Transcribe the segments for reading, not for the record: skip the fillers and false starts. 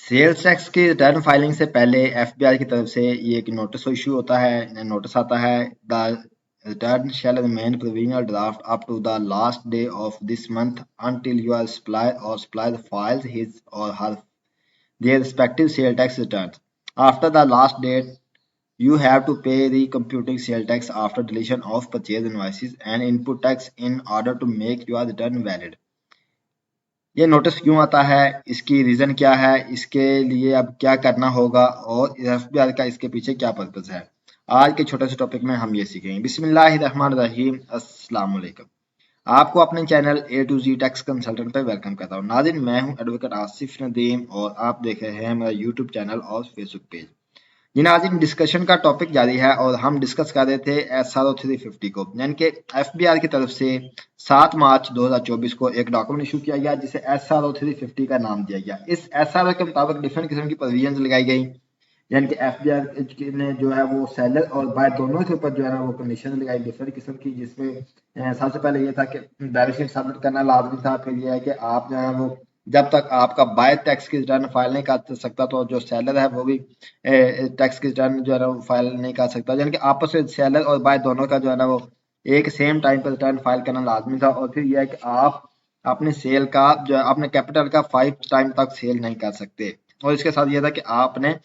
Sales tax की return filing से पहले एफबीआई की तरफ से ये एक नोटिस इशू होता है, नोटिस आता है, the return shall remain provisional draft up to the last day of this month until your supplier or supplier files his or her their respective sales tax returns. After the last date, you have to pay the computing sales tax after deletion of purchase invoices and input tax in order to make your return valid. ये notice क्यों आता है, इसकी reason क्या है, इसके लिए अब क्या करना होगा और एफबीआई का इसके पीछे क्या पर्पस है। आज के छोटे से टॉपिक में हम ये सीखेंगे। बिस्मिल्लाहिर्रहमानिर्रहीम, अस्सलाम वालेकुम। आपको अपने channel A to Z tax consultant पे वेलकम करता हूँ। नाज़रीन, मैं हूँ एडवोकेट आसिफ नदीम और आप देख रहे हैं मेरा यूट्यूब चैनल और फेसबुक पेज। जी नाज़रीन, डिस्कशन का टॉपिक जारी है और हम डिस्कस कर रहे थे SRO 350 को, यानी कि एफबीआई की तरफ से 7 मार्च 2024 को एक डॉक्यूमेंट इशू किया गया जिसे SRO 350 का नाम दिया गया। इस SRO के मुताबिक डिफरेंट किस्म की प्रोविजंस लगाई गई, यानी कि एफबीआई ने जो है वो सेलर और बायर दोनों के ऊपर जो है ना वो कंडीशन लगाई डिफरेंट किस्म की, जिसमें सबसे पहले ये था कि बैलेंस शीट सबमिट करना लाजमी था। फिर यह है कि आप जो है वो जब तक आपका बायर टैक्स की रिटर्न फाइल नहीं कर सकता तो जो सेलर है वो भी टैक्स की रिटर्न जो है ना वो फाइल नहीं कर सकता, यानी कि आपस में सेलर और बायर दोनों का जो है ना वो एक सेम टाइम पर रिटर्न फाइल करना लाजमी था। और फिर यह है कि आप अपने सेल का जो है अपने कैपिटल का 5 टाइम तक सेल नहीं कर सकते। और इसके साथ यह था कि आपने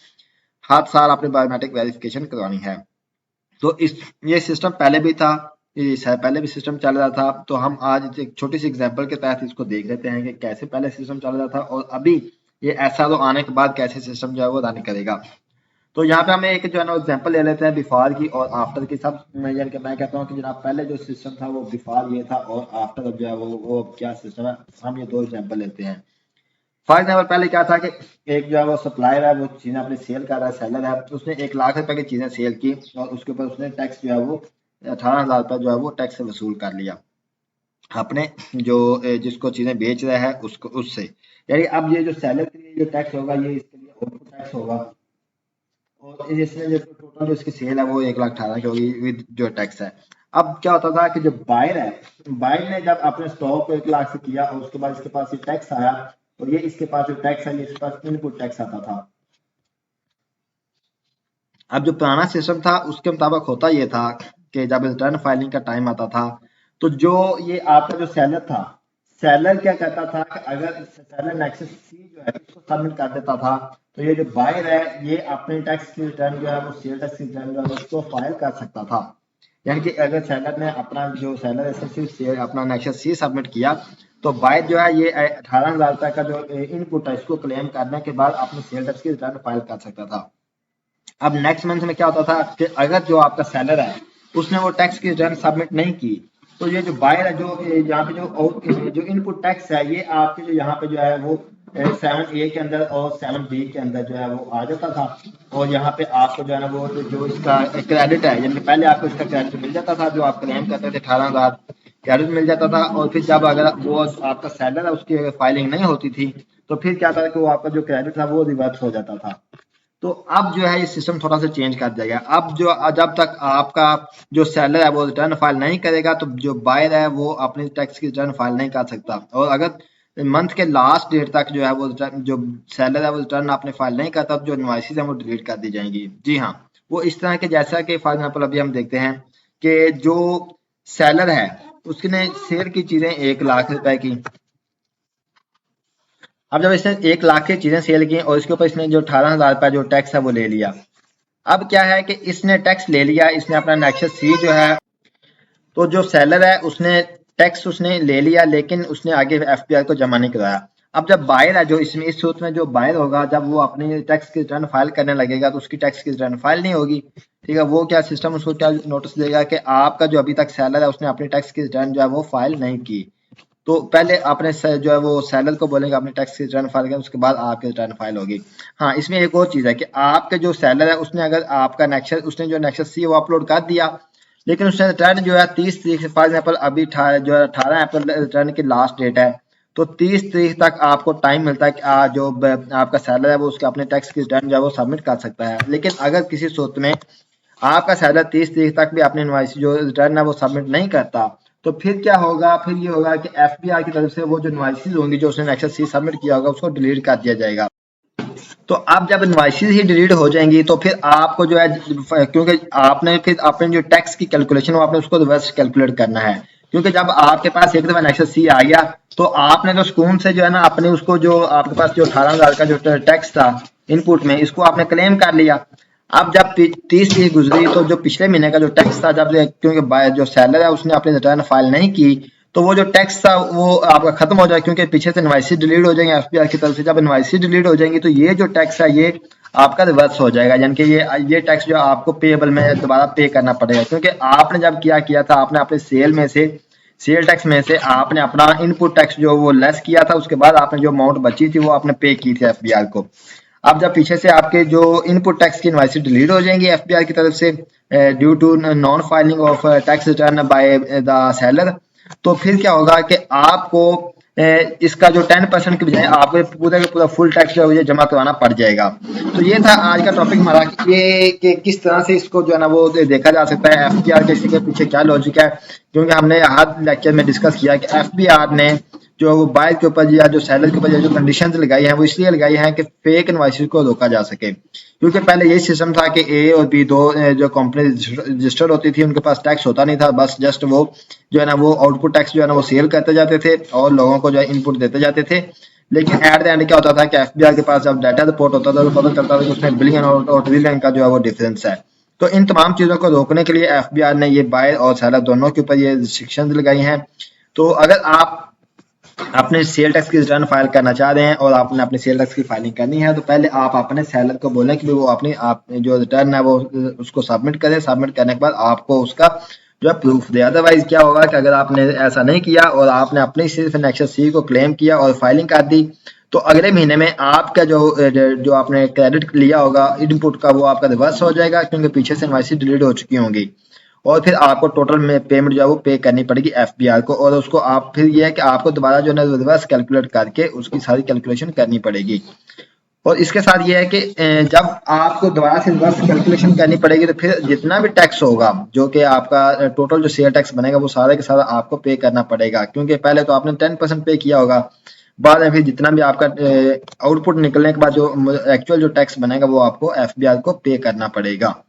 हर साल अपनी बायोमेट्रिक वेरिफिकेशन करवानी है। तो इस ये सिस्टम पहले भी था, पहले भी सिस्टम चल रहा था। तो हम आज एक छोटी सी एग्जांपल के तहत इसको देख लेते हैं कि कैसे पहले सिस्टम चल रहा था और अभी ये ऐसा तो आने के बाद कैसे सिस्टम जो है वो रन करेगा। तो यहाँ पे हमें एक जो है ना एग्जांपल ले लेते हैं बिफोर की और आफ्टर की। सब यानी कि मैं कहता हूँ कि जनाब पहले जो सिस्टम था वो बिफोर ये था और आफ्टर जो है वो क्या सिस्टम है। हम ये दो एग्जांपल लेते हैं। फॉर एग्जाम्पल पहले क्या था कि एक जो है वो सप्लायर है, वो चीजें अपनी सेल कर रहा है, सेलर है, तो उसने 1 लाख रुपए की चीजें सेल की और उसके ऊपर उसने टैक्स जो है वो 18,000 रुपए जो है वो टैक्स से वसूल कर लिया अपने जो जिसको चीजें बेच रहा है उसको उससे। यानी अब ये जो सेलर के लिए जो टैक्स होगा ये इसके लिए आउटपुट टैक्स होगा और इसमें जो टोटल जो इसकी सेल है वो 1,18,000 की होगी विद जो टैक्स है। अब क्या होता था कि जो बायर है, बायर ने जब अपने स्टॉक को 1 लाख से किया और उसके बाद इसके पास ये टैक्स आया और ये इसके पास जो टैक्स है ये इसके पास इनपुट टैक्स आता था। अब जो पुराना सिस्टम था उसके मुताबिक होता ये था कि जब रिटर्न फाइलिंग का टाइम आता था तो जो ये आपका जो सेलर था, सेलर क्या कहता था कि अगर सेलर नेक्सस सी जो है इसको सबमिट कर देता था तो ये जो बायर है ये अपने टैक्स की रिटर्न जो है वो सेल टैक्स की रिटर्न जो है उसको फाइल कर सकता था। यानी कि अगर सेलर ने अपना जो सेलर एसएससी अपना नेक्सस सी सबमिट किया तो बायर जो है ये 18,000 रुपए का जो इनपुट है इसको क्लेम करने के बाद अपने सेल टैक्स की रिटर्न फाइल कर सकता था। अब नेक्स्ट मंथ में क्या होता था कि अगर जो आपका सेलर है उसने वो टैक्स की रिटर्न सबमिट नहीं की तो ये जो बायर है जो यहाँ पे जो इनपुट टैक्स है ये आपके जो यहाँ पे जो है वो 7A के अंदर और 7B के अंदर जो है वो आ जाता था। और यहाँ पे आपको जो है ना वो जो इसका क्रेडिट है, यानी पहले आपको इसका क्रेडिट मिल जाता था जो आप क्लेम करते थे 18,000 क्रेडिट मिल जाता था। और फिर जब अगर वो आपका सेलर है उसकी फाइलिंग नहीं होती थी तो फिर क्या था कि वो आपका जो क्रेडिट था वो रिवर्स हो जाता था। तो अब जो है ये सिस्टम थोड़ा सा चेंज कर दिया गया। अब जो जब तक आपका जो सेलर है वो रिटर्न फाइल नहीं करेगा तो जो बायर है वो अपनी टैक्स की रिटर्न फाइल नहीं कर सकता। और अगर मंथ के लास्ट डेट तक जो है वो जो सेलर है वो रिटर्न अपने फाइल नहीं करता तो जो इनवॉइसेस हैं वो डिलीट कर दी जाएंगी। जी हाँ, वो इस तरह के जैसा कि फॉर एग्जाम्पल अभी हम देखते हैं कि जो सेलर है उसने सेल की चीजें 1 लाख रुपए की। अब जब इसने 1 लाख की चीजें सेल की और इसके ऊपर इसने जो 18,000 रुपए जो टैक्स है वो ले लिया। अब क्या है कि इसने टैक्स ले लिया, इसने अपना नेक्सस सी जो है तो जो सेलर है उसने टैक्स उसने ले लिया लेकिन उसने आगे एफबीआई को जमा नहीं कराया। अब जब बायर है जो इसमें इस सूरत में जो बायर होगा जब वो अपनी टैक्स की रिटर्न फाइल करने लगेगा तो उसकी टैक्स की रिटर्न फाइल नहीं होगी। ठीक है, वो क्या सिस्टम उसको क्या नोटिस देगा कि आपका जो अभी तक सेलर है उसने अपनी टैक्स की रिटर्न जो है वो फाइल नहीं की। तो पहले आपने जो है वो सेलर को बोलेंगे अपनी टैक्स की रिटर्न फाइल करें, उसके बाद आपकी रिटर्न फाइल होगी। हाँ, इसमें एक और चीज है कि आपके जो सेलर है उसने अगर आपका नेक्सस उसने जो नेक्सस सी वो अपलोड कर दिया लेकिन उसने रिटर्न जो है 30 तारीख से फॉर एग्जाम्पल अभी जो है 18 अप्रैल रिटर्न की लास्ट डेट है तो 30 तारीख तक आपको टाइम मिलता है कि जो आपका सेलर है वो उसके अपने टैक्स की रिटर्न जो है वो सबमिट कर सकता है। लेकिन अगर किसी सूरत में आपका सेलर 30 तारीख तक भी अपने इनवॉइस जो रिटर्न है वो सबमिट नहीं करता तो फिर क्या होगा, फिर ये होगा कि एफबीआई की तरफ से वो जो इनवॉइसेस होंगी जो उसने नेक्सस सी सबमिट किया होगा उसको डिलीट कर दिया जाएगा। तो अब जब इनवॉइसेस ही डिलीट हो जाएंगी तो फिर आपको जो है, क्योंकि आपने फिर अपने जो टैक्स की कैलकुलेशन वो आपने उसको रिवर्स कैलकुलेट करना है, क्योंकि जब आपके पास एक दफा नेक्सस सी आ गया तो आपने तो सुकून से जो है ना अपने उसको जो आपके पास जो 18,000 का जो टैक्स था इनपुट में, इसको आपने क्लेम कर लिया। अब जब 30 गुजरी तो जो पिछले महीने का जो टैक्स था, जब क्योंकि जो सेलर है उसने अपनी रिटर्न फाइल नहीं की, तो वो जो टैक्स था वो आपका खत्म हो जाए, क्योंकि पीछे से इनवाइसेस डिलीट हो जाएंगे एफबीआई की तरफ से। जब इनवाइसेस डिलीट हो जाएंगी तो ये जो टैक्स है ये आपका रिवर्स हो जाएगा, यानी कि ये टैक्स जो आपको पेएबल में दोबारा पे करना पड़ेगा, क्योंकि आपने जब क्या किया था, आपने अपने सेल टैक्स में से आपने अपना इनपुट टैक्स जो वो लेस किया था, उसके बाद आपने जो अमाउंट बची थी वो आपने पे की थी एफबीआई को। अब जब पीछे से आपके जो इनपुट टैक्स की इनवाइसेस डिलीट हो जाएंगी एफबीआई की तरफ से due to non filing of tax return by the seller, तो फिर क्या होगा कि आपको इसका जो 10% की बजाय आपको पूरा का पूरा फुल टैक्स जो है जमा करवाना पड़ जाएगा। तो ये था आज का टॉपिक हमारा, ये कि किस तरह से इसको जो है ना वो देखा जा सकता है एफबीआर के पीछे क्या लॉजिक है, क्योंकि हमने हर लेक्चर में डिस्कस किया कि एफबीआर ने जो बायर के ऊपर या जो सेलर के ऊपर जो कंडीशन लगाई है वो इसलिए लगाई है कि फेक इनवॉइसेस को रोका जा सके, क्योंकि पहले यही सिस्टम था कि ए और बी दो जो कंपनी रजिस्टर्ड होती थी उनके पास टैक्स होता नहीं था, बस जस्ट वो जो है ना वो आउटपुट टैक्स जो है ना वो सेल करते जाते थे और लोगों को जो है इनपुट देते जाते थे। लेकिन एट द एंड क्या होता था कि एफबीआई के पास जब डाटा रिपोर्ट होता था तो पता चलता था कि उसमें बिलियन और ट्रिलियन का जो है वो डिफरेंस है। तो इन तमाम चीजों को रोकने के लिए एफबीआई ने ये बायर और सेलर दोनों के ऊपर ये रिस्ट्रिक्शन लगाई हैं। तो अगर आप अपने सेल टैक्स की रिटर्न फाइल करना चाह रहे हैं और आपने अपने सेल टैक्स की फाइलिंग करनी है, तो पहले आप अपने सेलर को बोलें कि वो अपनी आप जो रिटर्न है वो उसको सबमिट करें। सबमिट करने के बाद आपको उसका जो है प्रूफ दे। अदरवाइज क्या होगा कि अगर आपने ऐसा नहीं किया और आपने अपनी सिर्फ नेक्सस सी को क्लेम किया और फाइलिंग कर दी, तो अगले महीने में आपका जो आपने क्रेडिट लिया होगा इनपुट का वो आपका रिवर्स हो जाएगा, क्योंकि पीछे से इनवॉइसेस डिलीट हो चुकी होंगी और फिर आपको टोटल में पेमेंट जो है वो पे करनी पड़ेगी एफबीआर को, और उसको आप फिर ये है कि आपको दोबारा जो है रिवर्स कैलकुलेट करके उसकी सारी कैलकुलेशन करनी पड़ेगी। और इसके साथ ये है कि जब आपको दोबारा से रिवर्स कैलकुलेशन करनी पड़ेगी तो फिर जितना भी टैक्स होगा जो कि आपका टोटल जो सेल टैक्स बनेगा वो सारा के सारा आपको पे करना पड़ेगा, क्योंकि पहले तो आपने 10% पे किया होगा, बाद में फिर जितना भी आपका आउटपुट निकलने के बाद जो एक्चुअल जो टैक्स बनेगा वो आपको एफबीआर को पे करना पड़ेगा।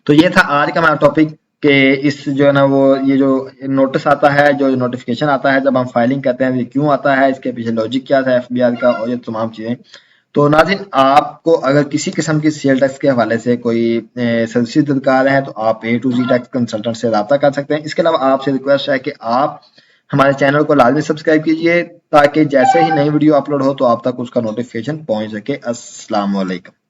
तो ये था आज का हमारा टॉपिक कि इस जो है ना वो ये जो नोटिस आता है, जो नोटिफिकेशन आता है जब हम फाइलिंग करते हैं, ये क्यों आता है, इसके पीछे लॉजिक क्या था एफबीआर का, और ये तमाम चीजें। तो नाज़रीन, आपको अगर किसी किस्म की सेल टैक्स के हवाले से कोई सर्विस दरकार है तो आप ए टू जी टैक्स कंसल्टेंट से रब्ता कर सकते हैं। इसके अलावा आपसे रिक्वेस्ट है कि आप हमारे चैनल को लाजमी सब्सक्राइब कीजिए ताकि जैसे ही नई वीडियो अपलोड हो तो आप तक उसका नोटिफिकेशन पहुंच सके। अस्सलाम वालेकुम।